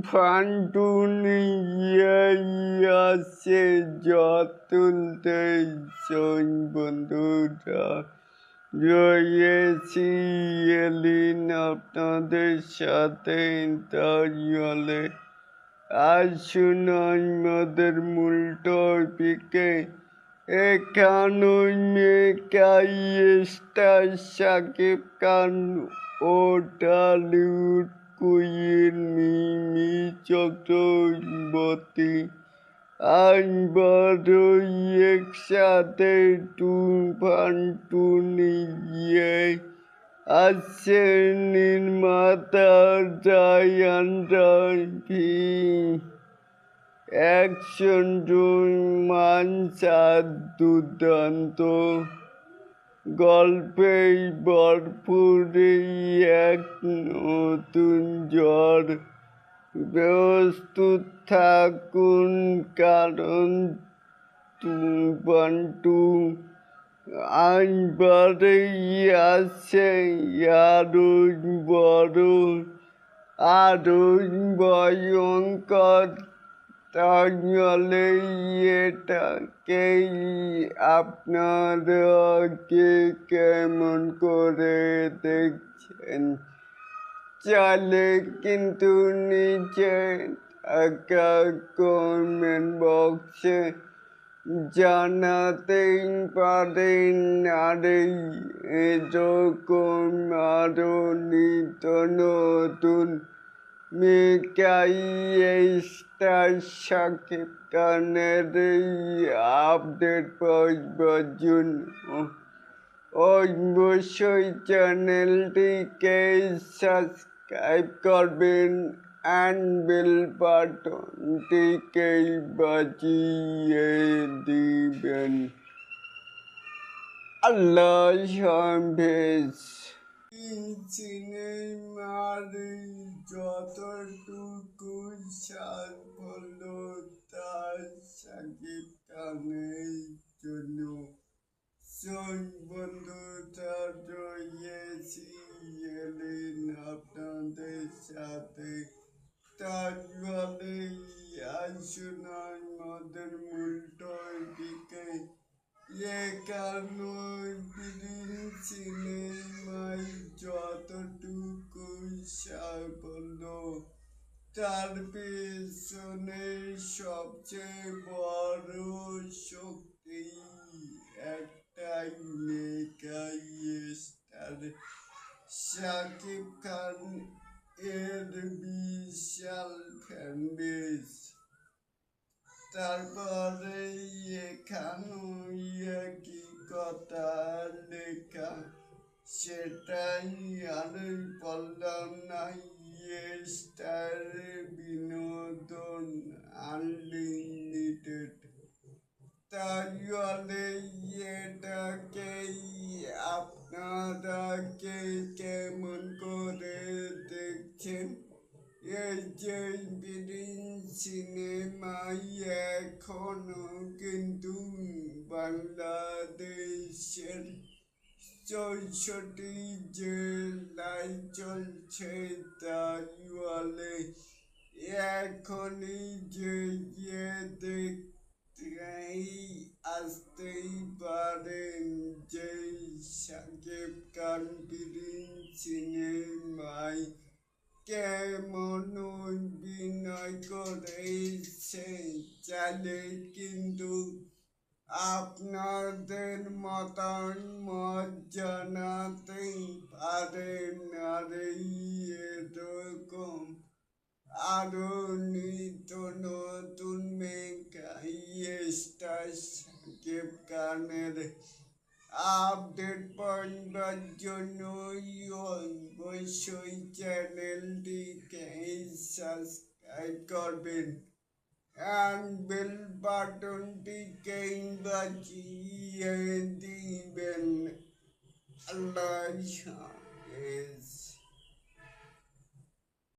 ফান্টু নিয়ে আসে তুলতেই বন্ধুরা রয়েছি এলিন আপনাদের সাথে। তাহলে আসুন আমাদের মূল টপিকে। এখানে মেকাই স্টার শাকিব খান ও টলিউড কুইন মিমি চক্রবর্তী আবারই একসাথে তুফান টু নিয়ে আসছে নির্মাতা রায়ান রাফি। অ্যাকশন রোমান্স আর দুর্দান্ত গল্পেই ভরপুর এই এক নতুন ঝড়। প্রস্তুত থাকুন, কারণ তুফান টু একবারেই আসছে আরো বড়, আরো ভয়ঙ্কর। তাহলে এটাকেই আপনারা কেমন করে দেখছেন? চাইলে কিন্তু নিচে থাকা কমেন্ট বক্সে জানাতেই পারেন। আর এরকম আরো নিত্য নতুন মেকাই স্টার শাকিব খানের আপডেট পাওয়ার জন্য অবশ্যই চ্যানেলটিকে সাবস্ক্রাইব করবেন অ্যান্ড বেল বাটনটিকে বাজিয়ে দিবেন। আল্লাহ হাফেজ। সিনেমার যতটুকু সাফল্য তা শাকিব খানের জন্য। বন্ধুরা রয়েছি এলেন আপনাদের সাথে। তাহলে আসুন আমাদের মূল টপিকে। সিনেমায় যতটুকু সাফল্য তার পেছনে সবচেয়ে বড় শক্তি একটাই, মেকাই স্টার শাকিব খান এর বিশাল ফ্যান বেস। তারপরে এখানেও একই কথা লেখা, সেটাই আমি বললাম না। স্টার বিনোদন আনলিমিটেড। তাহলে এটাকেই আপনারা কেমন করে দেখছেন? এই যে সিনেমায় এখনো কিন্তু বাংলাদেশের 64 জেলায় চলছে। তাহলে এখনই যে দেখতেই আসতেই পারেন যে শাকিব খান সিনেমায় কেমন অভিনয় করেছে। চাইলে কিন্তু আপনাদের মতামত জানাতেই পারেন। আর এরকম আরো নিত্য নতুন মেকাই স্টার শাকিব খানের আপডেট পাওয়ার জন্য অবশ্যই চ্যানেলটিকে সাবস্ক্রাইব করবেন অ্যান্ড বেল বাটনটিকে বাজিয়ে দিবেন। আল্লাহ হাফেজ।